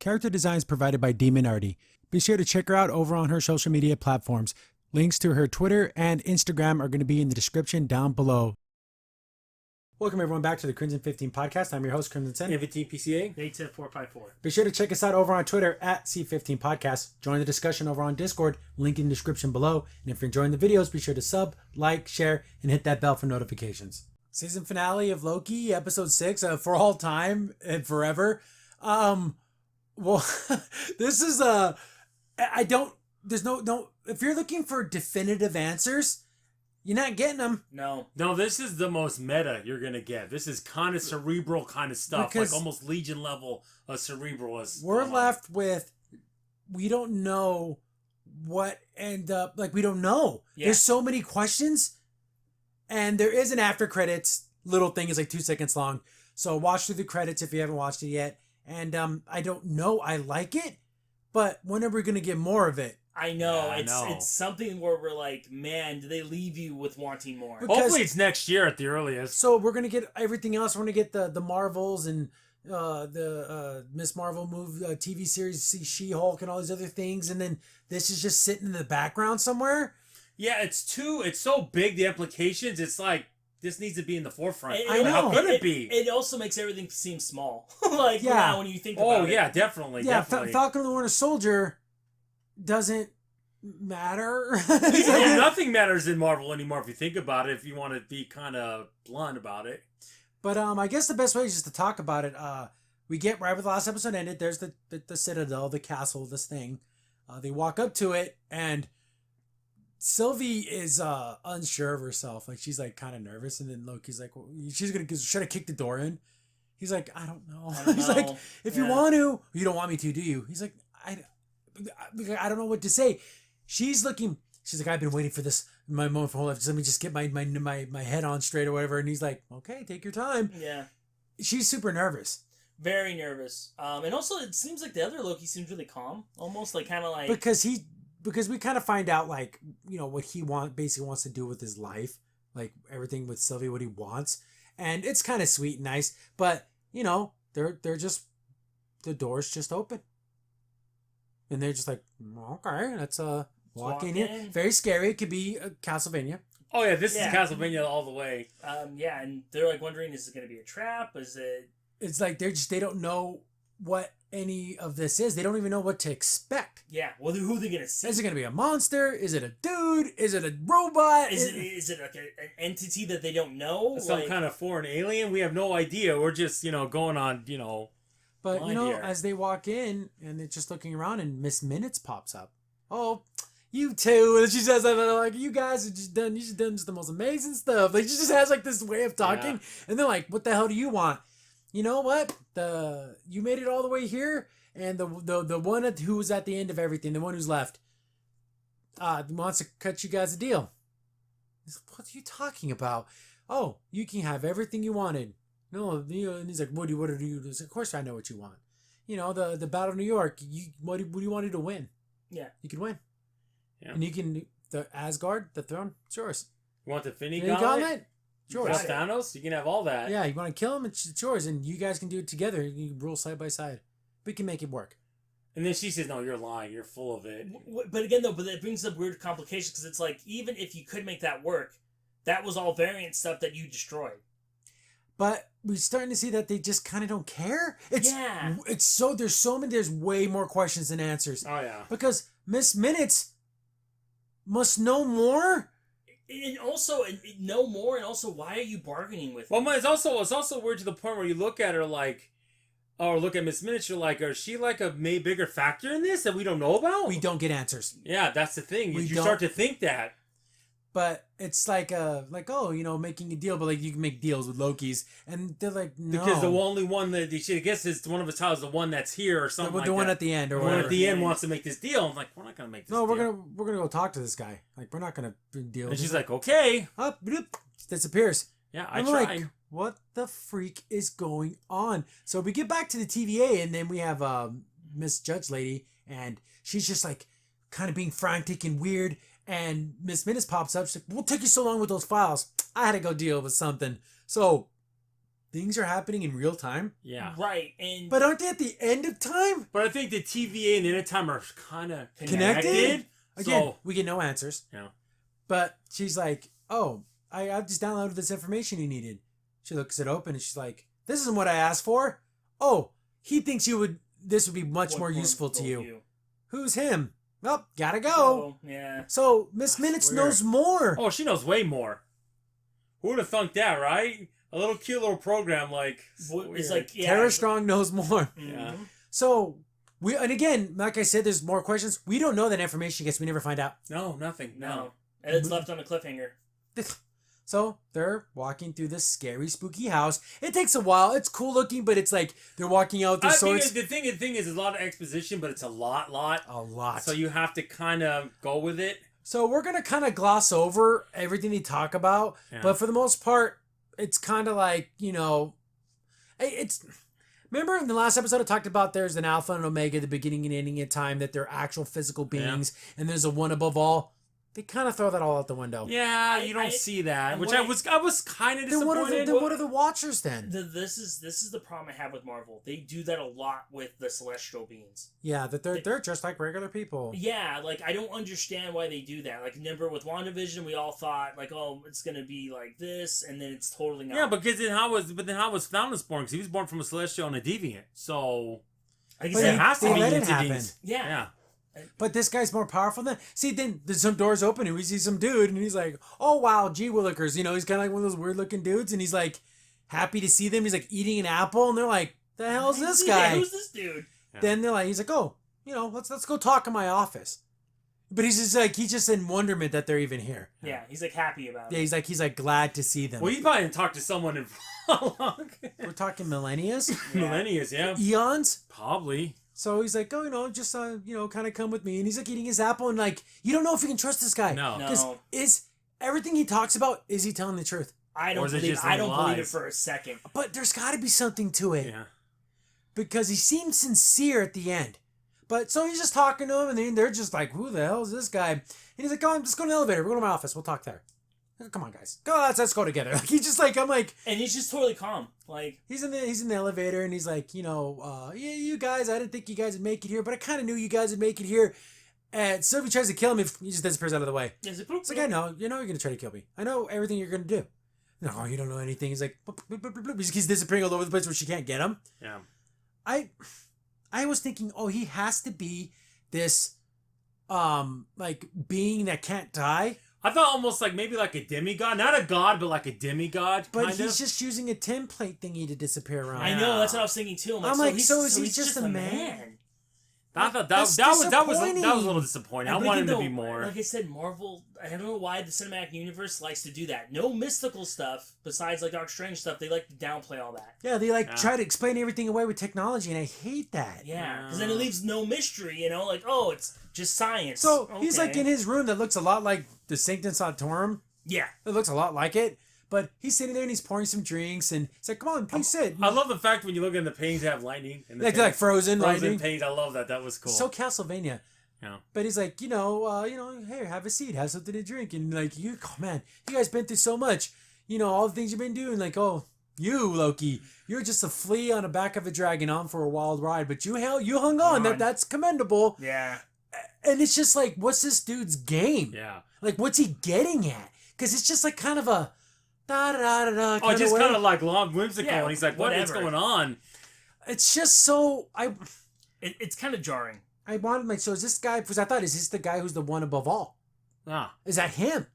Character design is provided by Demon Artie. Be sure to check her out over on her social media platforms. Links to her Twitter and Instagram are going to be in the description down below. Welcome everyone back to the Crimson 15 podcast. I'm your host, Crimson Sen. 15 PCA. Native 454. Be sure to check us out over on Twitter at C15 Podcast. Join the discussion over on Discord, link in the description below. And if you're enjoying the videos, be sure to sub, like, share, and hit that bell for notifications. Season finale of Loki, episode 6, for all time and forever. Well, this is there's no, if you're looking for definitive answers, you're not getting them. No, this is the most meta you're going to get. This is kind of cerebral kind of stuff. Because like almost Legion level of cerebral. We're left with, we don't know what we don't know. Yeah. There's so many questions. And there is an after credits little thing. Is like 2 seconds long. So watch through the credits if you haven't watched it yet. And I don't know. I like it. But when are we going to get more of it? I know. It's something where we're like, man, do they leave you with wanting more? Because, hopefully it's next year at the earliest. So we're going to get everything else. We're going to get the Marvels and the Miss Marvel TV series, She-Hulk and all these other things. And then this is just sitting in the background somewhere. Yeah, it's so big, the implications. It's like, this needs to be in the forefront. I know. How could it be? It also makes everything seem small. When you think about it. Oh, yeah, definitely. Yeah, definitely. Falcon and the Winter Soldier doesn't matter. Nothing matters in Marvel anymore if you think about it, if you want to be kind of blunt about it. But I guess the best way is just to talk about it. We get right where the last episode ended. There's the Citadel, the castle, this thing. They walk up to it, and Sylvie is unsure of herself. Like, she's like kind of nervous, and then Loki's like, well, should I kick the door in? He's like, I don't know. He's like, if you want to, you don't want me to, do you? He's like, I don't know what to say. She's like, I've been waiting for this, my moment for whole life. Just let me just get my head on straight or whatever. And he's like, okay, take your time. Yeah. She's super nervous. Very nervous. And also it seems like the other Loki seems really calm. Almost like kind of like... Because we kind of find out, like, you know, what he basically wants to do with his life. Like, everything with Sylvie, what he wants. And it's kind of sweet and nice. But, you know, they're just... The door's just open. And they're just like, okay, let's walk in here. Very scary. It could be Castlevania. Oh, yeah, this is Castlevania all the way. Yeah, and they're like wondering, is it going to be a trap? Is it... It's like they don't know what any of this is. They don't even know what to expect. Yeah, well, who are they going to see? Is it going to be a monster? Is it a dude? Is it a robot? Is it like an entity that they don't know? Some kind of foreign alien? We have no idea. We're just, going on, But, as they walk in, and they're just looking around, and Miss Minutes pops up. Oh, you too. And she says, like, you guys have just done just the most amazing stuff. Like, she just has, like, this way of talking. Yeah. And they're like, what the hell do you want? You know what? You made it all the way here, and the one who was at the end of everything, the one who's left, wants to cut you guys a deal. What are you talking about? Oh, you can have everything you wanted. No, and he's like, what do you do? Of course I know what you want. The Battle of New York. What do you want to win? Yeah, you can win. Yeah, and you can the Asgard, the throne. It's yours. You want the Infinity Gauntlet? Yours. Thanos, you can have all that. Yeah, you want to kill him? It's yours, and you guys can do it together. You can rule side by side. We can make it work. And then she says, no, you're lying. You're full of it. But again, though, it brings up weird complications, because it's like, even if you could make that work, that was all variant stuff that you destroyed. But we're starting to see that they just kind of don't care. There's way more questions than answers. Oh, yeah. Because Miss Minutes must know more. And also, know more, and also, why are you bargaining with me? Well, it's also weird to the point where you look at her like, or look at Miss Minutes, you're like, is she like a bigger factor in this that we don't know about? We don't get answers. Yeah, that's the thing. You start to think that. But it's making a deal, but like you can make deals with Loki's, and they're like, no, because the only one that I guess is one of his titles, the one that's here or something. The one at the end, or the one at the end wants to make this deal. I'm like, we're not gonna make this. No, we're gonna go talk to this guy. Like, we're not gonna deal. And she's like, okay, up, disappears. Yeah, I tried. Like, what the freak is going on? So we get back to the TVA, and then we have Miss Judge Lady, and she's just like kind of being frantic and weird. And Miss Minutes pops up. She's like, what took you so long with those files? I had to go deal with something. So things are happening in real time. Yeah. Right, and But aren't they at the end of time? But I think the TVA and the end of time are kind of Connected? Again, So, we get no answers. yeah. But she's like, oh, I just downloaded this information you needed. She looks it open and she's like, this isn't what I asked for. Oh, he thinks this would be much more useful to you. Who's him? Well, gotta go. Oh, yeah. So Miss Minutes knows more. Oh, she knows way more. Who would have thunk that, right? A little cute little program like... It's like, yeah. Tara Strong knows more. Yeah. So, and again, like I said, there's more questions. We don't know that information because we never find out. No, nothing. No. And it's left on a cliffhanger. So they're walking through this scary, spooky house. It takes a while. It's cool looking, but it's like they're walking out with their swords. The thing is, there's a lot of exposition, but it's a lot. A lot. So you have to kind of go with it. So we're gonna kind of gloss over everything they talk about, but for the most part, it's kind of like it's. Remember in the last episode I talked about there's an alpha and omega, the beginning and ending of time, that they're actual physical beings, and there's a one above all. They kind of throw that all out the window. Yeah, you don't see that, which I was kind of disappointed. Then what are the Watchers then? This is the problem I have with Marvel. They do that a lot with the celestial beings. Yeah, that they're just like regular people. Yeah, like I don't understand why they do that. Like remember with WandaVision, we all thought like, oh, it's gonna be like this, and then it's totally not. Yeah, because then how was Thanos born? Because he was born from a celestial and a deviant, so I guess But it has to they be let it into happen. these. Yeah. But this guy's more powerful than... See, then there's some doors open and we see some dude and he's like, oh, wow, gee willikers. He's kind of like one of those weird-looking dudes and he's like happy to see them. He's like eating an apple and they're like, the hell's this guy? Who's this dude? Yeah. Then he's like, oh, let's go talk in my office. But he's just in wonderment that they're even here. Yeah, he's like happy about it. Yeah, he's like glad to see them. Well, you probably didn't talk to someone in how long? We're talking millennias? Millennials, yeah. Eons? Probably. So he's like, oh, just, kind of come with me. And he's like eating his apple and like, you don't know if you can trust this guy. No. Because is everything he talks about, is he telling the truth? I don't believe it for a second. But there's got to be something to it. Yeah. Because he seems sincere at the end. But so he's just talking to him and then they're just like, who the hell is this guy? And he's like, oh, just go to the elevator. We're going to my office. We'll talk there. Come on, guys. Go, let's go together. Like he's just like, I'm like, and he's just totally calm. Like he's in the elevator and he's like, yeah, you guys, I didn't think you guys would make it here, but I kind of knew you guys would make it here. And Sylvie tries to kill him if he just disappears out of the way. It's like, I know, you're gonna try to kill me. I know everything you're gonna do. No, you don't know anything. He's like, bloop, bloop, bloop, bloop. He's disappearing all over the place where she can't get him. Yeah. I was thinking, he has to be this, like being that can't die. I thought almost like maybe like a demigod, not a god, but like a demigod. But he's just using a template thingy to disappear around. I know, that's what I was thinking too. I'm like, so is he just a man? I thought that was a little disappointing. I wanted him to be more. Like I said, Marvel. I don't know why the cinematic universe likes to do that. No mystical stuff besides like Doctor Strange stuff. They like to downplay all that. Yeah, they try to explain everything away with technology, and I hate that. Yeah, because then it leaves no mystery. Like it's just science. So he's like in his room that looks a lot like the Sanctum Sanctorum. Yeah, it looks a lot like it. But he's sitting there and he's pouring some drinks and it's like, come on, please sit. I love the fact when you look in the paintings, they have lightning. And like frozen lightning. Paintings. I love that. That was cool. So Castlevania. Yeah. But he's like, hey, have a seat, have something to drink. And like, you guys been through so much. All the things you've been doing. Like, you, Loki, you're just a flea on the back of a dragon on for a wild ride. But you hung on. That's commendable. Yeah. And it's just like, what's this dude's game? Yeah. Like, what's he getting at? Because it's just like kind of a... kind of like long whimsical, and he's like, "What is going on?" It's just so It's kind of jarring. I wanted so is this guy? Because I thought, is this the guy who's the one above all? Ah, is that him?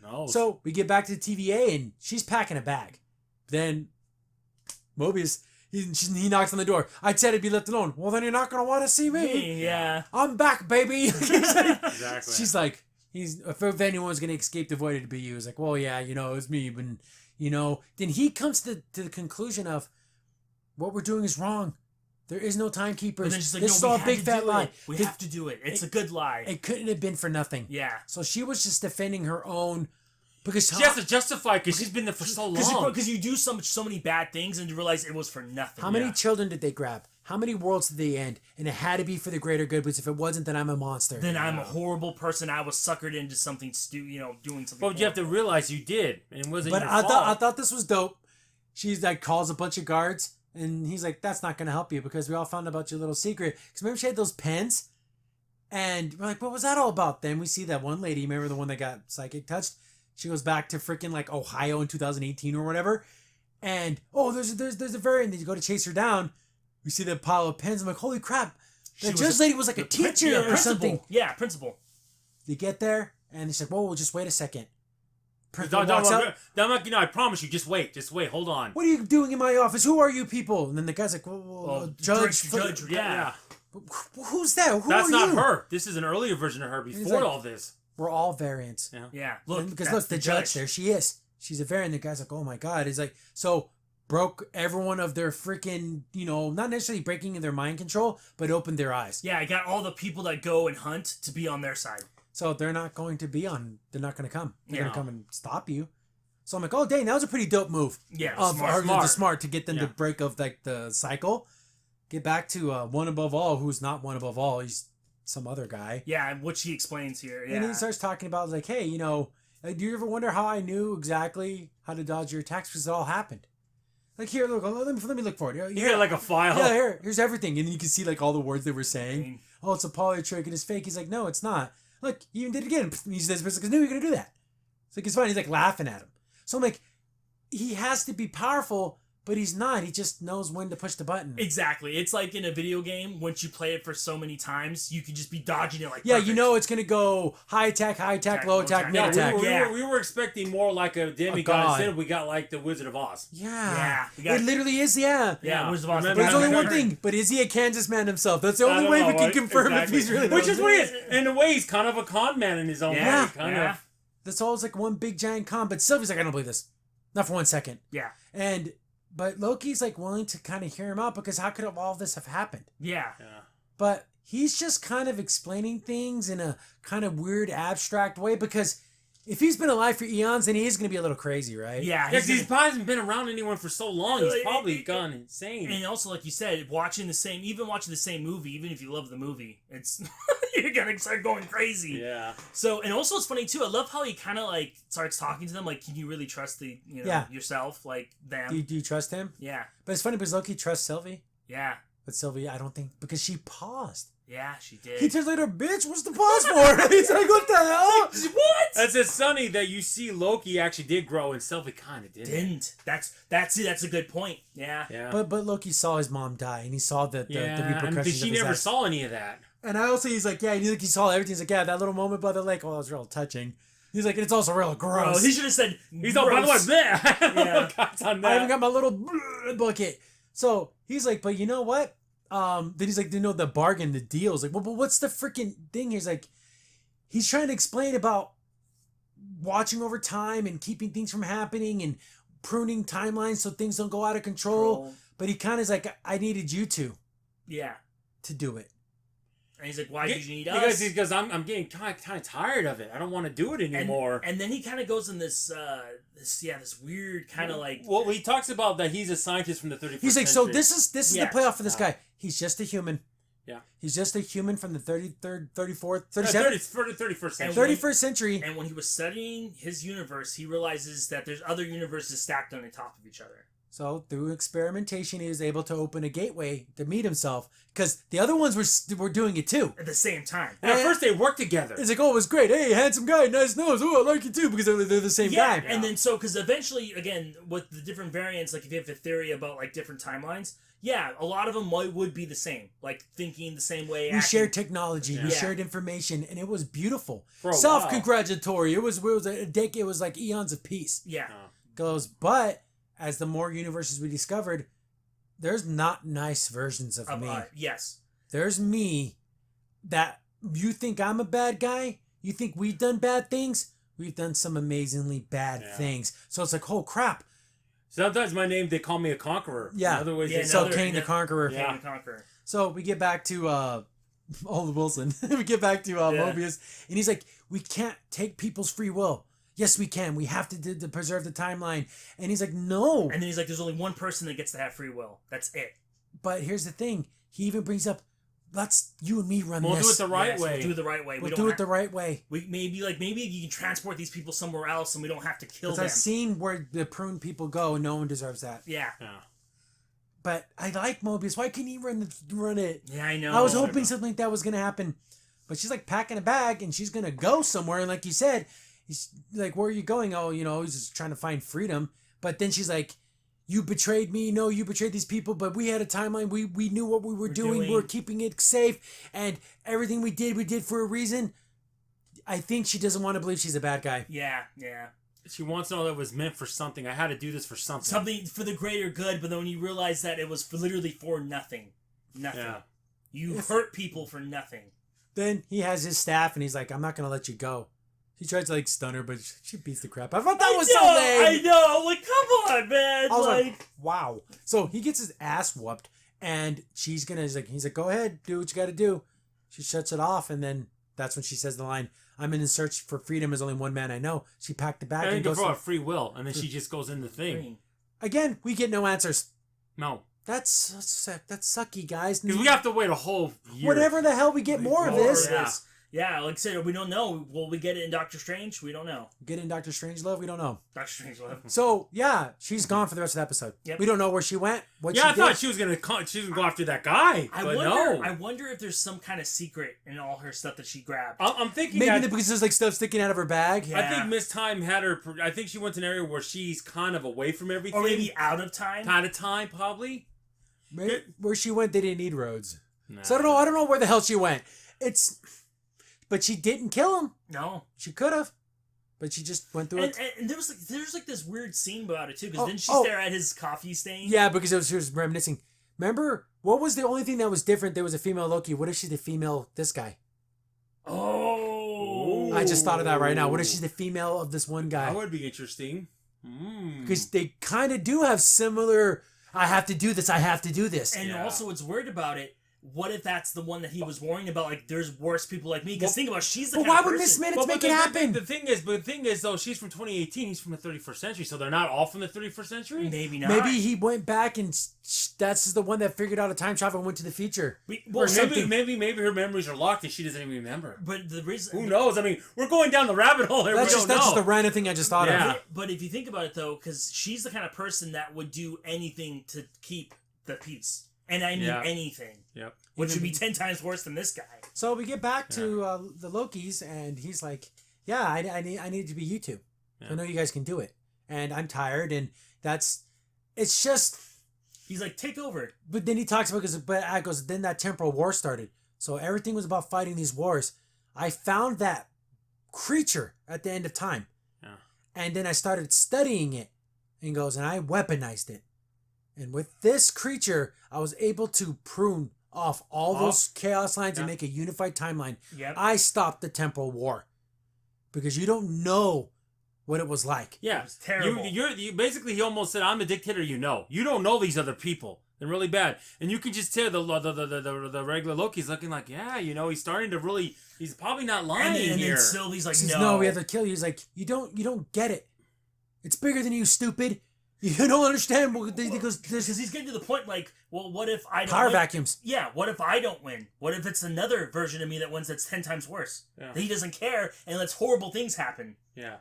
No. So we get back to the TVA, and she's packing a bag. Then Mobius, he knocks on the door. I said it'd be left alone. Well, then you're not gonna want to see me. Yeah, I'm back, baby. Exactly. She's like. If anyone's going to escape the void, it'd be you. He's like, well, yeah, it was me. But, then he comes to the conclusion of what we're doing is wrong. There is no timekeepers. Like, this is all a big fat lie. We have to do it. It's a good lie. It couldn't have been for nothing. Yeah. So she was just defending her own... Because she has to justify because she's been there for so long. Because you do so many bad things and you realize it was for nothing. How many children did they grab? How many worlds did they end? And it had to be for the greater good, because if it wasn't, then I'm a monster. Then I'm a horrible person. I was suckered into something doing something. But you have to realize you did. And it wasn't your fault. I thought this was dope. she's like calls a bunch of guards, and he's like, that's not gonna help you because we all found out about your little secret. Because remember she had those pens, and we're like, what was that all about? Then we see that one lady, remember the one that got psychic touched? She goes back to freaking like Ohio in 2018 or whatever, and there's a variant. Then you go to chase her down. We see that pile of pens. I'm like, holy crap! That judge lady was like a teacher or something. Yeah, principal. They get there, and she's like, whoa, just wait a second. I promise you, just wait, hold on. What are you doing in my office? Who are you people? And then the guy's like, judge. Yeah. Who's that? That's not her. This is an earlier version of her before all this. We're all variants. Yeah. Look, the judge, there she is. She's a variant. The guy's like, oh my God. He's like, so broke everyone of their freaking, not necessarily breaking their mind control, but opened their eyes. Yeah, I got all the people that go and hunt to be on their side. So they're not going to come. They're going to come and stop you. So I'm like, oh, dang, that was a pretty dope move. Yeah, smart to get them to break of like the cycle. Get back to one above all, who's not one above all. He's some other guy. Yeah, which he explains here. Yeah. And he starts talking about like, hey, do you ever wonder how I knew exactly how to dodge your attacks? Because it all happened. Like, here, look, let me look for it. You got like a file. Yeah, here's everything. And then you can see like all the words they were saying. Oh, it's a poly trick and it's fake. He's like, no, it's not. Look, he even did it again. He says, because no, you're going to do that. It's like, it's fine. He's like laughing at him. So I'm like, he has to be powerful, but he's not. He just knows when to push the button. Exactly. It's like in a video game, once you play it for so many times, you can just be dodging it like yeah, perfect. it's going to go high attack, low attack, mid attack. We were expecting more like a demigod. Instead we got like the Wizard of Oz. Yeah. It literally is, yeah. Yeah, Wizard of Oz. But there's only one thing. But is he a Kansas man himself? That's the only way we can confirm if he's really... Which is what he is. In a way, he's kind of a con man in his own way. Kind of. That's all like one big giant con. But Sylvie's like, I don't believe this. Not for 1 second. Yeah. But Loki's like willing to kind of hear him out because how could all this have happened? Yeah. But he's just kind of explaining things in a kind of weird abstract way because if he's been alive for eons, then he is going to be a little crazy, right? Yeah. Because he probably hasn't been around anyone for so long. He's probably gone insane. And also, like you said, watching the same movie, even if you love the movie, it's you're going to start going crazy. Yeah. So, and also it's funny too, I love how he kind of like starts talking to them, like, can you really trust yourself, like them? Do you trust him? Yeah. But it's funny because Loki trusts Sylvie. Yeah. But Sylvie, I don't think, because she paused. Yeah, she did. He turns later, bitch, what's the pause for? He's like, what the hell? What? That's it's funny that you see Loki actually did grow and Sylvie kind of didn't. That's it. That's a good point. Yeah. But Loki saw his mom die and he saw the repercussions. She never saw any of that. And I also, he's like, yeah, he saw everything. He's like, yeah, that little moment by the lake, that was real touching. He's like, and it's also real gross. He should have said, he's all, by the way, bleh. Yeah. I haven't got my little bucket. So he's like, but you know what? Then he's like, the bargain, the deal's like, well, but what's the freaking thing? He's like, he's trying to explain about watching over time and keeping things from happening and pruning timelines so things don't go out of control. But he kind of is like, I needed you to do it. And he's like, why did you need us? Because I'm getting kind of tired of it. I don't want to do it anymore. And then he kind of goes in this weird kind of like... Well, he talks about that he's a scientist from the 31st He's like, century. so this is the payoff for this guy. He's just a human. Yeah. He's just a human from the 33rd, 34th, 37th? 31st century. 31st century. And when he was studying his universe, he realizes that there's other universes stacked on the top of each other. So through experimentation, he was able to open a gateway to meet himself because the other ones were doing it too at the same time. And at first they worked together. It's like, oh, it was great. Hey, handsome guy, nice nose. Oh, I like you too because they're the same guy. And then because eventually, again, with the different variants, like if you have a theory about like different timelines, a lot of them would be the same, like thinking the same way. We shared technology, we shared information, and it was beautiful. For a Self-congratulatory. It was a decade. It was like eons of peace. Yeah. But as the more universes we discovered, there's not nice versions of me. Yes. There's me that you think I'm a bad guy? You think we've done bad things? We've done some amazingly bad things. So it's like, oh crap. Sometimes they call me a conqueror. Yeah. In other ways, Kane the Conqueror. Yeah. Kane the Conqueror. So we get back to Owen Wilson. We get back to Mobius. And he's like, we can't take people's free will. Yes, we can. We have to preserve the timeline. And he's like, no. And then he's like, there's only one person that gets to have free will. That's it. But here's the thing. He even brings up, let's you and me run We'll this. do it the right way. We'll do it the right way. We'll do it the right way. Maybe you can transport these people somewhere else, and we don't have to kill them. I've seen where the prune people go, and no one deserves that. Yeah. But I like Mobius. Why can't he run it? Yeah, I know. I was hoping something like that was gonna happen, but she's like packing a bag and she's gonna go somewhere. And like you said, he's like, "Where are you going?" Oh, he's just trying to find freedom. But then she's like, "You betrayed me. No, you betrayed these people. But we had a timeline. We knew what we were doing. We were keeping it safe, and everything we did for a reason." I think she doesn't want to believe she's a bad guy. Yeah. She wants to know that it was meant for something. I had to do this for something. Something for the greater good, but then when you realize that it was literally for nothing. Nothing. Yeah. You hurt people for nothing. Then he has his staff and he's like, "I'm not going to let you go." He tries to like stun her, but she beats the crap. I thought that was so lame. I know. Like, come on, man. I was like, wow. So he gets his ass whooped and he's like, "Go ahead, do what you got to do." She shuts it off and then that's when she says the line, "I'm in search for freedom. There's only one man I know." She packed the bag and goes for free will, and then she just goes in the thing. Again, we get no answers. No. That's sucky, guys. Because we have to wait a whole year. Whatever the hell, we get more of this. Yeah, like I said, we don't know. Will we get it in Doctor Strange? We don't know. Get in Doctor Strangelove? We don't know. Doctor Strangelove. So, yeah, she's gone for the rest of the episode. Yep. We don't know where she went. I thought she was gonna go after that guy. I wonder if there's some kind of secret in all her stuff that she grabbed. I'm thinking maybe because there's like stuff sticking out of her bag. Yeah. I think Miss Time had her. I think she went to an area where she's kind of away from everything, or maybe out of time. Out of time, probably. Maybe where she went, they didn't need roads. No. So I don't know where the hell she went. But she didn't kill him. No, she could have, but she just went through it. And there's this weird scene about it too, because didn't she stare at his coffee stain? Yeah, because she was reminiscing. Remember, what was the only thing that was different? There was a female Loki. What if she's the female this guy? Oh, I just thought of that right now. What if she's the female of this one guy? That would be interesting. Because they kind of do have similar. I have to do this. I have to do this. And also, what's weird about it. What if that's the one that he was worrying about? Like, there's worse people like me. Because think about it, she's the kind of person. Why would Miss Minutes make it happen? The thing is, though, she's from 2018. He's from the 31st century. So they're not all from the 31st century? Maybe not. Maybe he went back and that's the one that figured out a time travel and went to the future. Or maybe her memories are locked and she doesn't even remember. But the reason... Who knows? I mean, we're going down the rabbit hole here. That's just the random thing I just thought of. But if you think about it, though, because she's the kind of person that would do anything to keep the peace. And I mean anything. Yep. Which would be 10 times worse than this guy. So we get back to the Lokis, and he's like, "Yeah, I need to be you two. Yeah. I know you guys can do it, and I'm tired, and it's just." He's like, "Take over." But then he talks about then that temporal war started. So everything was about fighting these wars. I found that creature at the end of time, and then I started studying it, and I weaponized it. And with this creature, I was able to prune off all those chaos lines and make a unified timeline. Yep. I stopped the temporal war. Because you don't know what it was like. Yeah. It was terrible. You basically, he almost said, "I'm a dictator, you know. You don't know these other people. They're really bad." And you can just tell the regular Loki's looking like, he's starting to really, he's probably not lying and here. And Sylvie's like, no, we have to kill you. He's like, you don't get it. It's bigger than you, stupid. You don't understand because he's getting to the point like, well, what if I don't power win? Vacuums? Yeah, what if I don't win? What if it's another version of me that wins that's 10 times worse? Yeah. That he doesn't care and lets horrible things happen. Yeah.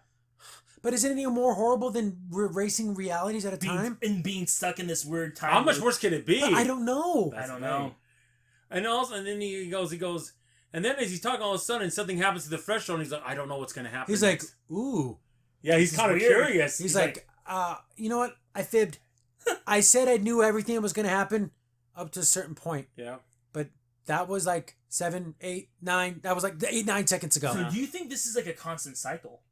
But is it any more horrible than erasing realities at a time? And being stuck in this weird time. How much worse can it be? But I don't know. I don't know. And then he goes, and then as he's talking all of a sudden something happens to the threshold and he's like, I don't know what's going to happen. He's next. like, ooh. Yeah, he's kind of curious. He's like, you know what? I fibbed. I said I knew everything that was going to happen up to a certain point. Yeah. But that was like 7, 8, 9. That was like 8, 9 seconds ago. So do you think this is like a constant cycle?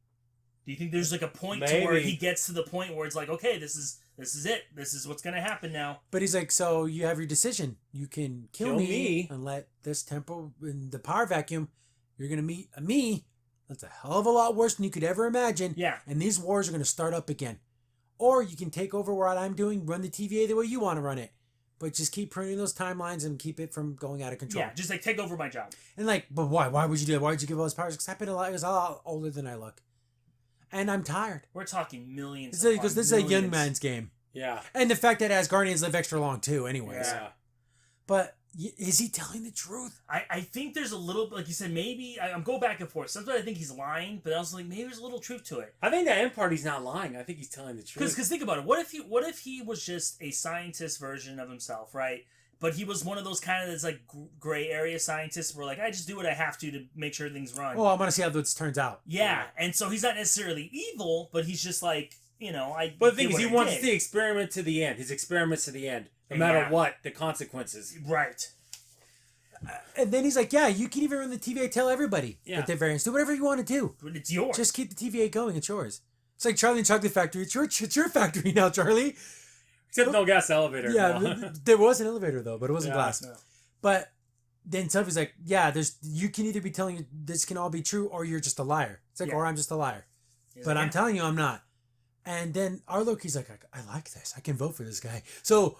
Do you think there's like a point to where he gets to the point where it's like, okay, this is it. This is what's going to happen now. But he's like, so you have your decision. You can kill me and let this temporal in the power vacuum. You're going to meet me. That's a hell of a lot worse than you could ever imagine. Yeah. And these wars are going to start up again. Or you can take over what I'm doing, run the TVA the way you want to run it. But just keep pruning those timelines and keep it from going out of control. Yeah, just like take over my job. And like, but why? Why would you do that? Why would you give all those powers? Because I've been a lot older than I look. And I'm tired. We're talking millions. Because this is a young man's game. Yeah. And the fact that Asgardians live extra long too, anyways. Yeah. But Is he telling the truth? I think there's a little, like you said, maybe, I'm going back and forth. Sometimes I think he's lying, but I was like, maybe there's a little truth to it. I think that end part he's not lying. I think he's telling the truth. Because think about it. What if he was just a scientist version of himself, right? But he was one of those kind of this like gray area scientists where like, I just do what I have to make sure things run. Oh, I want to see how this turns out. Yeah, and so he's not necessarily evil, but he's just like, But the thing is, he wants the experiment to the end. His experiments to the end. No matter what, the consequences. Right. And then he's like, yeah, you can even run the TVA, tell everybody that they're variants. Do whatever you want to do. But it's yours. Just keep the TVA going. It's yours. It's like Charlie and Chocolate Factory. It's your factory now, Charlie. Except no gas elevator. Yeah, there was an elevator, though, but it wasn't glass. No. But then Sylvie's like, yeah, you can either be telling you this can all be true or you're just a liar. It's like, or I'm just a liar. But I'm telling you I'm not. And then our Loki's like, I like this. I can vote for this guy. So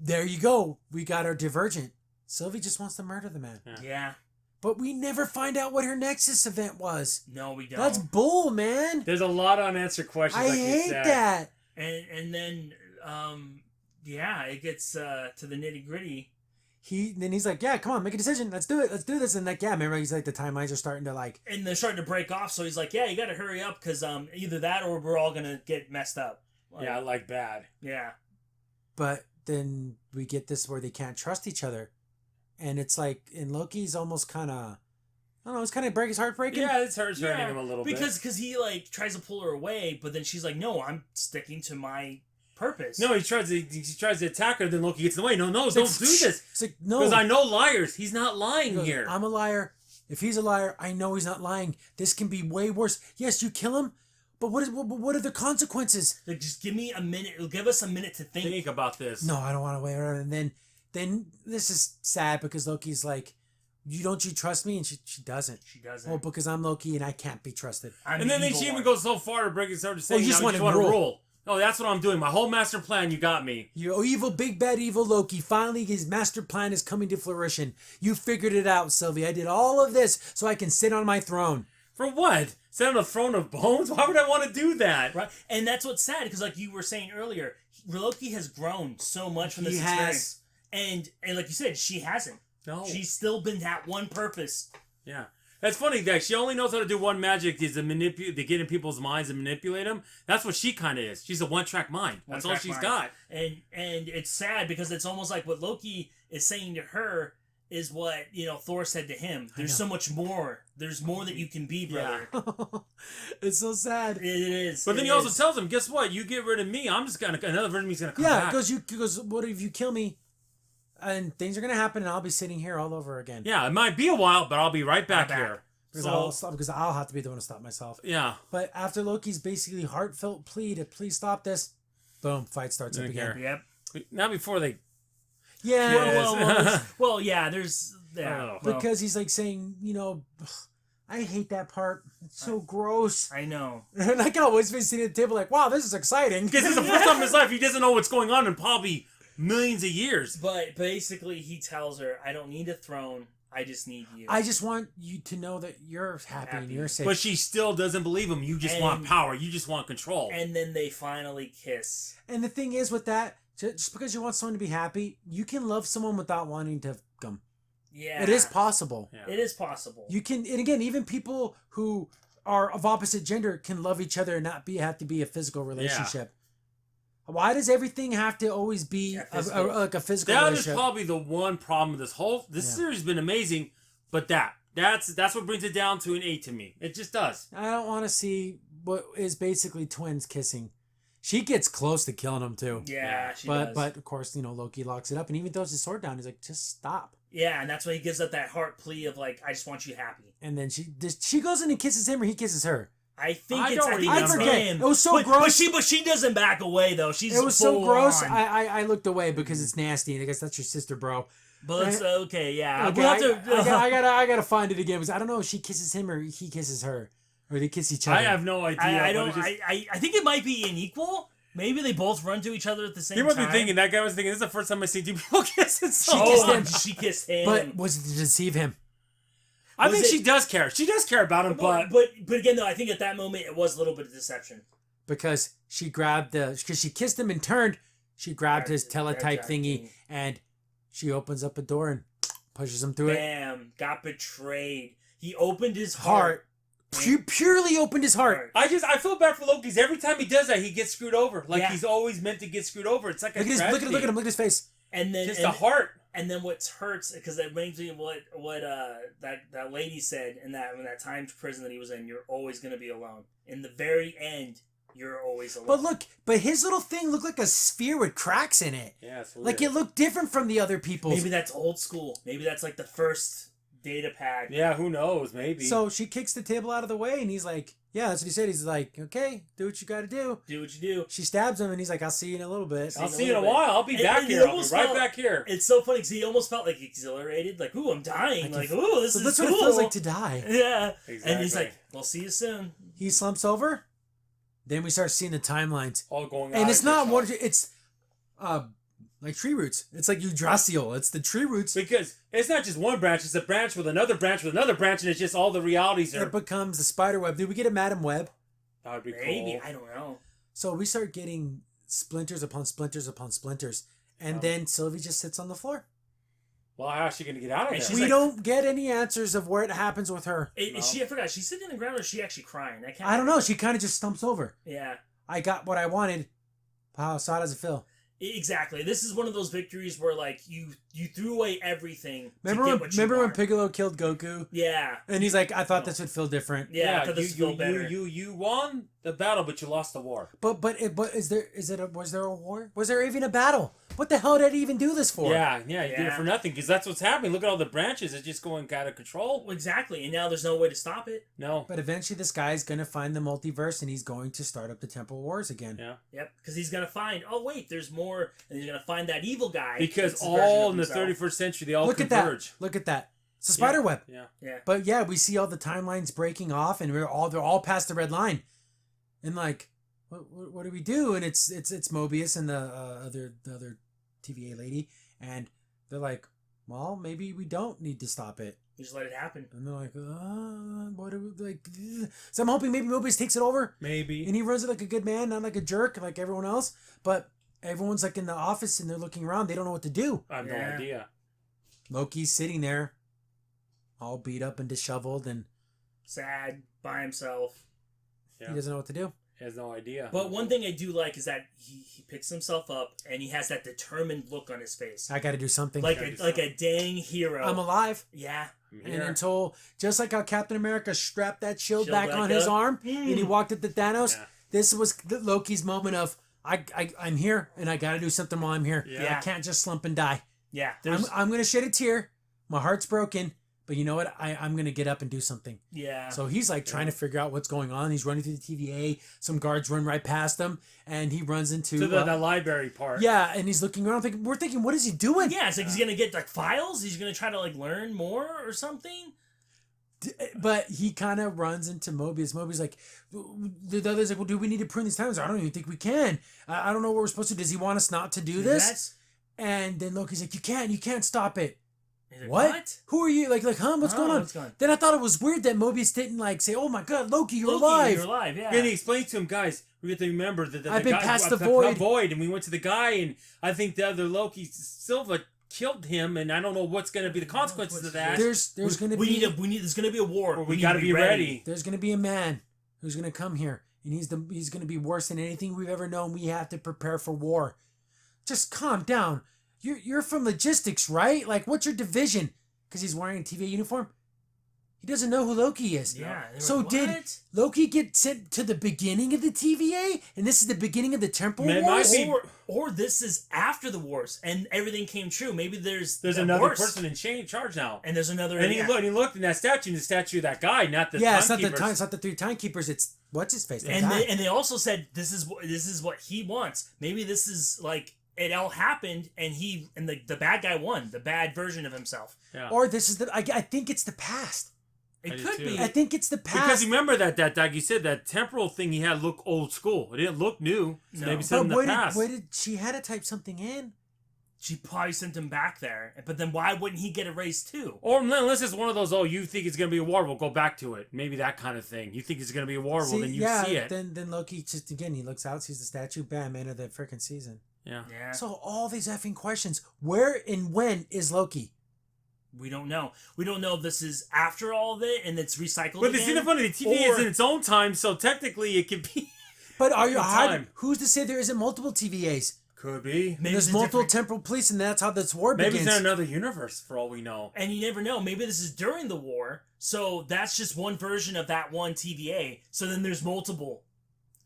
there you go. We got our Divergent. Sylvie just wants to murder the man. Yeah. But we never find out what her Nexus event was. No, we don't. That's bull, man. There's a lot of unanswered questions. I hate that. And then, it gets to the nitty gritty. He's like, yeah, come on, make a decision. Let's do it. Let's do this. And like, yeah, remember, he's like, the timelines are starting to like... And they're starting to break off, so he's like, yeah, you got to hurry up, because either that or we're all going to get messed up. Like bad. Yeah. But then we get this where they can't trust each other. And it's like, and Loki's almost kind of, I don't know, it's kind of heartbreaking. Yeah, it's hurting him a little bit. Because he like tries to pull her away, but then she's like, no, I'm sticking to my purpose. No, he tries to attack her, then Loki gets in the way. No, don't do this. It's like, no. Because I know liars. He's not lying here. I'm a liar. If he's a liar, I know he's not lying. This can be way worse. Yes, you kill him, but what are the consequences? Like, just give me a minute. Give us a minute to think. Think about this. No, I don't want to wait around. And then this is sad because Loki's like, don't you trust me? And she doesn't. She doesn't. Well, because I'm Loki and I can't be trusted. And then she even goes so far to break his heart to say, you just want to rule. No, that's what I'm doing. My whole master plan, you got me. You evil, big bad evil Loki. Finally, his master plan is coming to fruition. You figured it out, Sylvie. I did all of this so I can sit on my throne. For what? Sit on a throne of bones? Why would I want to do that? Right. And that's what's sad, because like you were saying earlier, Loki has grown so much from this experience. And like you said, she hasn't. No. She's still been that one purpose. Yeah. That's funny that she only knows how to do one magic is to get in people's minds and manipulate them. That's what she kind of is. She's a one-track mind. That's all she's got. And it's sad because it's almost like what Loki is saying to her is what, Thor said to him. There's so much more. There's more that you can be, brother. Yeah. It's so sad. It is. But then he also tells him, guess what? You get rid of me, another version of me's going to come back. Yeah, because what if you kill me? And things are going to happen, and I'll be sitting here all over again. Yeah, it might be a while, but I'll be right back here. Because I'll have to be the one to stop myself. Yeah. But after Loki's basically heartfelt plea to please stop this, boom, fight starts up again. Yep. Not before they... Yeah. Well, yeah, there's... Yeah. Because he's like saying, I hate that part. It's so gross. I know. And I can always be sitting at the table like, wow, this is exciting. Because it's the first time in his life he doesn't know what's going on in probably millions of years. But basically he tells her, I don't need a throne. I just need you. I just want you to know that you're happy and you're safe. But she still doesn't believe him. You just want power. You just want control. And then they finally kiss. And the thing is with that, just because you want someone to be happy, you can love someone without wanting to come. Yeah. It is possible. Yeah. It is possible. You can, and again, even people who are of opposite gender can love each other and not have to be a physical relationship. Yeah. Why does everything have to always be like a physical relationship? That is probably the one problem with this series has been amazing, but that's what brings it down to an 8 to me. It just does. I don't want to see what is basically twins kissing. She gets close to killing him too. Yeah, she does. But of course, Loki locks it up and even throws his sword down. He's like, just stop. Yeah, and that's when he gives up that heart plea of like, I just want you happy. And then she goes in and kisses him, or he kisses her. I think I it's forget. him. It was so gross. But she doesn't back away though. It was so gross. I looked away because it's nasty, and I guess that's your sister, bro. But it's okay, yeah. Okay, I gotta find it again because I don't know if she kisses him or he kisses her, or they kiss each other. I have no idea. I think it might be unequal. Maybe they both run to each other at the same time. He must be thinking, that guy was thinking, this is the first time I've seen two people kissing. She kissed him. But was it to deceive him? I think she does care. She does care about him, but again, though, I think at that moment it was a little bit of deception. Because she kissed him and turned, she grabbed his teletype thingy, and she opens up a door and Pushes him through it. Bam. Got betrayed. He opened his Heart. Purely opened his heart. I feel bad for Loki's. Every time he does that, he gets screwed over. Like he's always meant to get screwed over. It's like Look at him. Look at his face. And then just the heart. And then what hurts, because that brings me what that lady said in that time prison that he was in. You're always going to be alone. In the very end, you're always alone. But his little thing looked like a sphere with cracks in it. Yeah, it's weird. Like it looked different from the other people's. Maybe that's old school. Maybe that's like the first data pad. Yeah, who knows? Maybe. So she kicks the table out of the way, and he's like, "Yeah, that's what he said." He's like, "Okay, do what you got to do. Do what you do." She stabs him, and he's like, "I'll see you in a little bit." I'll see you in a while. I'll be back here. I'll be right back here. It's so funny because he almost felt like exhilarated, like, "Ooh, I'm dying!" Like, "Ooh, this is that's cool." what it feels like to die. Yeah, exactly. And he's like, "We'll see you soon." He slumps over. Then we start seeing the timelines. All going. And it's not what it's, like tree roots. It's like Yggdrasil. It's the tree roots. Because it's not just one branch. It's a branch with another branch with another branch, and it's just all the realities are. It becomes the spider web. Did we get a Madam Web? That would be Maybe. cool. I don't know. So we start getting splinters upon splinters upon splinters. And then Sylvie just sits on the floor. Well, how's she going to get out of there? We don't get any answers of where it happens with her. Is she, I forgot, she's sitting on the ground or is she actually crying? I don't know. She kind of just stumps over. Yeah. I got what I wanted. How does it feel? Exactly. This is one of those victories where, like, you threw away everything. Remember when Piccolo killed Goku? Yeah. And he's like, I thought this would feel different. Yeah, I thought this would feel better. You won the battle, but you lost the war. But was there a war? Was there even a battle? What the hell did he even do this for? Yeah, you did it for nothing because that's what's happening. Look at all the branches; it's just going out of control. Well, exactly, and now there's no way to stop it. No. But eventually, this guy's gonna find the multiverse, and he's going to start up the Temple Wars again. Yeah. Yep. Because he's gonna find. Oh wait, there's more, and he's gonna find that evil guy. Because all in the 31st century, they all converge. Look at that. It's a spider web. Yeah. Yeah. But yeah, we see all the timelines breaking off, and they're all past the red line, and like, what do we do? And it's Mobius and the other TVA lady, and they're like, well, maybe we don't need to stop it. We just let it happen. And they're like, what do we like? So I'm hoping maybe Mobius takes it over. Maybe. And he runs it like a good man, not like a jerk like everyone else. But everyone's like in the office and they're looking around. They don't know what to do. I have no idea. Loki's sitting there, all beat up and disheveled and sad by himself. Yeah. He doesn't know what to do. He has no idea. But one thing I do like is that he picks himself up and he has that determined look on his face. I got to do something. Like a dang hero. I'm alive. Yeah. And until, just like how Captain America strapped that shield back on his arm and he walked at the Thanos, this was Loki's moment of, I'm here and I got to do something while I'm here. Yeah. I can't just slump and die. Yeah. I'm going to shed a tear. My heart's broken. But you know what? I'm going to get up and do something. Yeah. So he's like trying to figure out what's going on. He's running through the TVA. Some guards run right past him. And he runs into... To the library part. Yeah. And he's looking around. We're thinking, what is he doing? Yeah. It's like he's going to get like files. He's going to try to like learn more or something. But he kind of runs into Mobius. Mobius like, the other's like, well, do we need to print these times? I don't even think we can. I don't know what we're supposed to do. Does he want us not to do this? And then Loki's like, you can't stop it. Like, what? Who are you? Like, huh? What's going on? Then I thought it was weird that Mobius didn't like say, "Oh my God, Loki, you're alive!" You're alive, yeah. And he explained to him, guys, we have to remember that I've been past the void, and we went to the guy, and I think the other Loki, Silva, killed him, and I don't know what's going to be the consequences of that. There's going to be there's going to be a war. We got to be ready. There's going to be a man who's going to come here, and he's going to be worse than anything we've ever known. We have to prepare for war. Just calm down. You're from logistics, right? Like, what's your division? Because he's wearing a TVA uniform. He doesn't know who Loki is. Yeah. So did Loki get sent to the beginning of the TVA? And this is the beginning of the Temple Wars? Or this is after the wars and everything came true. Maybe there's another person in charge now. And there's another... And he looked in that statue, and the statue of that guy, not the it's not the three timekeepers. It's what's his face? And they also said this is what he wants. Maybe this is like... It all happened, and the bad guy won. The bad version of himself. Yeah. Or this is I think it's the past. It could be. I think it's the past. Because remember that like you said, that temporal thing he had looked old school. It didn't look new. So maybe in the past. Where did she had to type something in? She probably sent him back there. But then why wouldn't he get erased too? Or unless it's one of those, you think it's going to be a war, we'll go back to it. Maybe that kind of thing. You think it's going to be a war, well, then you see it. Then Loki just, again, he looks out, sees the statue, bam, end of the freaking season. Yeah. So all these effing questions. Where and when is Loki? We don't know. We don't know if this is after all of it and it's recycled But again. see, the funny, the TVA is in its own time, so technically it could be. But are you hard? Who's to say there isn't multiple TVAs? Could be. Maybe there's multiple temporal police, and that's how this war begins. Maybe it's in another universe, for all we know. And you never know. Maybe this is during the war, so that's just one version of that one TVA. So then there's multiple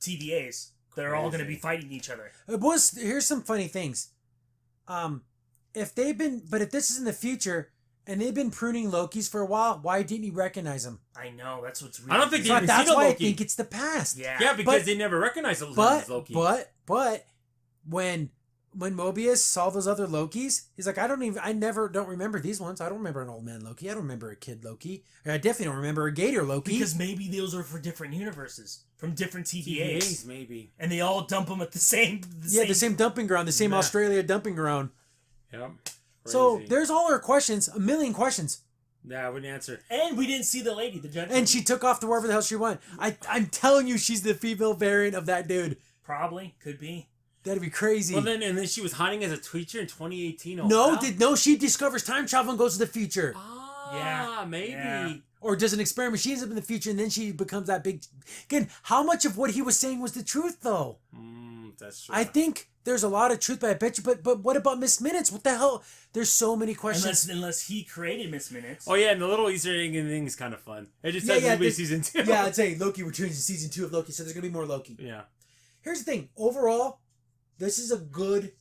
TVAs that are all going to be fighting each other. Here's some funny things. If this is in the future and they've been pruning Lokis for a while, why didn't he recognize them? I know, that's what's I don't think they even that's seen why Loki. I think it's the past. Yeah, because they never recognized him as Loki. But when Mobius saw those other Lokis, he's like, I don't remember these ones. I don't remember an old man Loki. I don't remember a kid Loki. And I definitely don't remember a gator Loki. Because maybe those are for different universes, from different TVAs. Maybe. And they all dump them at the same dumping ground, the same Australia dumping ground. Yep. So there's all her questions, a million questions. Nah, I wouldn't answer. And we didn't see the lady, the judge. And she took off to wherever the hell she went. I'm telling you, she's the female variant of that dude. Probably. Could be. That'd be crazy. Well, then she was hiding as a teacher in 2018. She discovers time travel and goes to the future. Yeah, maybe. Yeah. Or does an experiment. She ends up in the future, and then she becomes that big. Again, how much of what he was saying was the truth, though? That's true. I think there's a lot of truth, but I bet you. But what about Miss Minutes? What the hell? There's so many questions. Unless he created Miss Minutes. Oh yeah, and the little Easter egg thing is kind of fun. It just says it'll be season 2. Yeah, I'd say Loki returns in season 2 of Loki, so there's gonna be more Loki. Yeah. Here's the thing. Overall, this is a good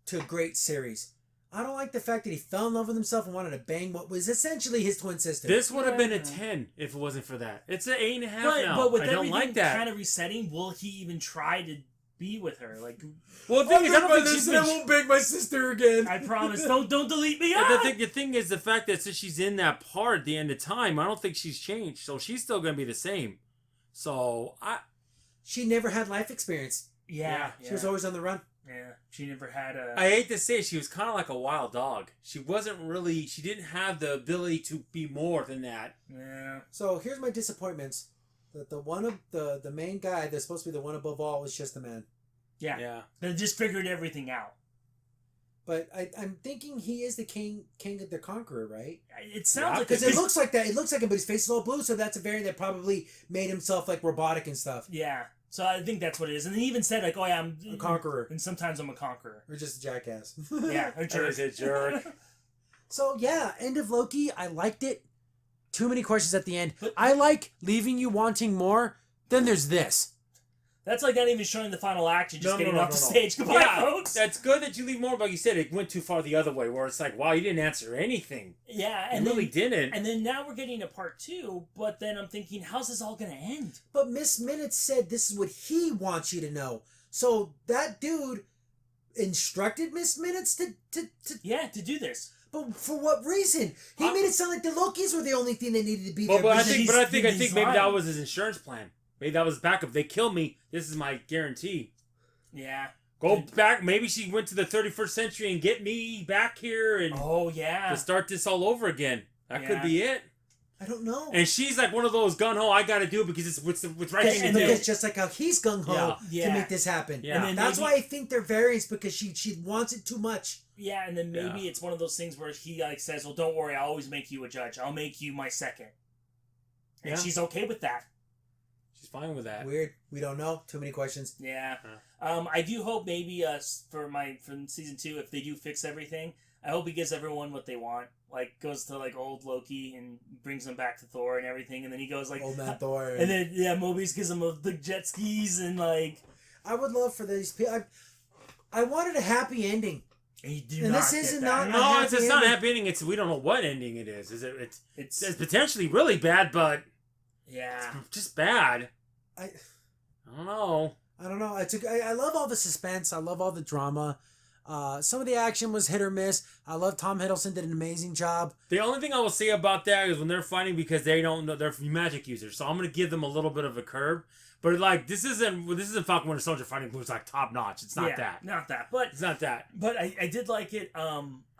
to great series. I don't like the fact that he fell in love with himself and wanted to bang what was essentially his twin sister. This would have been a 10 if it wasn't for that. It's an 8.5 now. But with I don't like that. kind of resetting, will he even try to be with her? Like, well, the thing is, I don't think she's I won't bang my sister again. I promise. Don't delete me. The thing is the fact that since she's in that part at the end of time, I don't think she's changed. So she's still gonna be the same. So she never had life experience. Yeah. She was always on the run. Yeah, she never had a... I hate to say it, she was kind of like a wild dog. She didn't have the ability to be more than that. Yeah. So here's my disappointments. That the main guy that's supposed to be the one above all was just a man. Yeah. Yeah. They just figured everything out. But I'm thinking he is the king of the Conqueror, right? It sounds like... Because it looks like that. It looks like him, but his face is all blue, so that's a variant that probably made himself like robotic and stuff. Yeah. So I think that's what it is. And he even said, like, oh yeah, I'm a conqueror. And sometimes I'm a conqueror. Or just a jackass. Yeah, a jerk. A jerk. So yeah, end of Loki. I liked it. Too many questions at the end. But I like leaving you wanting more. Then there's this. That's like not even showing the final act. You're just getting off the stage. Goodbye, folks. That's good that you leave more, but you said it went too far the other way, where it's like, wow, you didn't answer anything. Yeah, and you really didn't. And then now we're getting to part 2, but then I'm thinking, how's this all going to end? But Miss Minutes said this is what he wants you to know. So that dude instructed Miss Minutes to do this. But for what reason? He made it sound like the Lokis were the only thing that needed to be there. But I think maybe that was his insurance plan. Maybe that was backup. They kill me. This is my guarantee. Yeah. Go back. Maybe she went to the 31st century and get me back here and to start this all over again. That could be it. I don't know. And she's like one of those gung ho. I got to do it because it's what's right thing to do. It's just like how he's gung ho to make this happen. Yeah. And that's why I think they're variants, because she wants it too much. Yeah, and then maybe it's one of those things where he like says, "Well, don't worry, I'll always make you a judge. I'll make you my second." And she's okay with that. She's fine with that. Weird. We don't know. Too many questions. Yeah. I do hope maybe from season 2, if they do fix everything, I hope he gives everyone what they want. Like goes to like old Loki and brings him back to Thor and everything, and then he goes like old man Thor, and then Mobius gives him the jet skis and like. I would love for these people. I wanted a happy ending. And this isn't not a happy ending. It's we don't know what ending it is. It's potentially really bad, but it's just bad. I don't know. I don't know. I love all the suspense. I love all the drama. Some of the action was hit or miss. I love Tom Hiddleston did an amazing job. The only thing I will say about that is when they're fighting, because they don't know, they're magic users, so I'm gonna give them a little bit of a curb. But like this isn't Falcon Winter Soldier fighting who's like top notch. It's not that. Not that. But it's not that. But I did like it.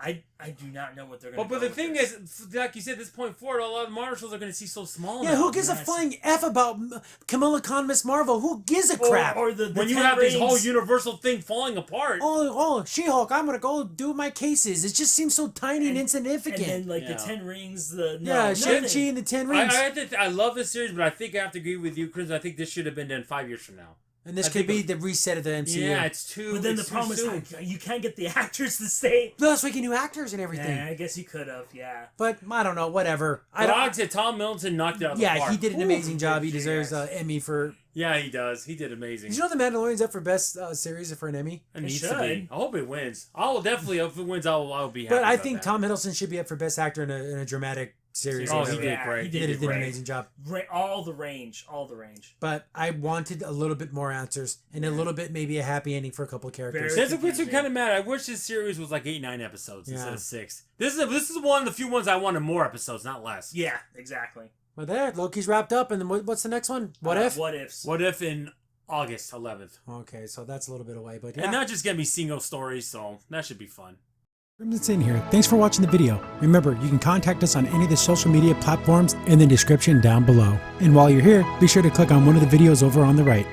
I do not know what they're going to But the thing is, like you said, at this point forward, a lot of Marvel shows are going to see so small now. Yeah, who gives a flying F about Kamala Khan, Miss Marvel? Who gives a crap? Or the when you 10 have rings. this whole Universal thing falling apart. Oh, She-Hulk, I'm going to go do my cases. It just seems so tiny and insignificant. And then, like, the 10 rings, Shang-Chi and the 10 rings. I love this series, but I think I have to agree with you, Chris. I think this should have been done 5 years from now. And this could be the reset of the MCU. Yeah, it's too. But then the problem is you can't get the actors to stay. Plus, we can do actors and everything. Yeah, I guess you could have. Yeah. But I don't know. Whatever. I said Tom Middleton knocked it out of the park. Yeah, he did an amazing job. He deserves an Emmy for. Yeah, he does. He did amazing. Did you know The Mandalorian's up for best series for an Emmy? It needs to be. I hope it wins. I will definitely. If it wins, I'll be happy. But I think Tom Hiddleston should be up for best actor in a dramatic series. Oh, he did great. He did an amazing job. All the range. But I wanted a little bit more answers and a little bit maybe a happy ending for a couple of characters. That's what's kind of mad. I wish this series was like 8-9 episodes instead of 6. This is one of the few ones I wanted more episodes, not less. Yeah, exactly. But there, Loki's wrapped up, and then what's the next one? What if? What ifs? What if in August 11th? Okay, so that's a little bit away, but yeah. And not just gonna be single stories, so that should be fun. Crimson's in here. Thanks for watching the video. Remember, you can contact us on any of the social media platforms in the description down below. And while you're here, be sure to click on one of the videos over on the right.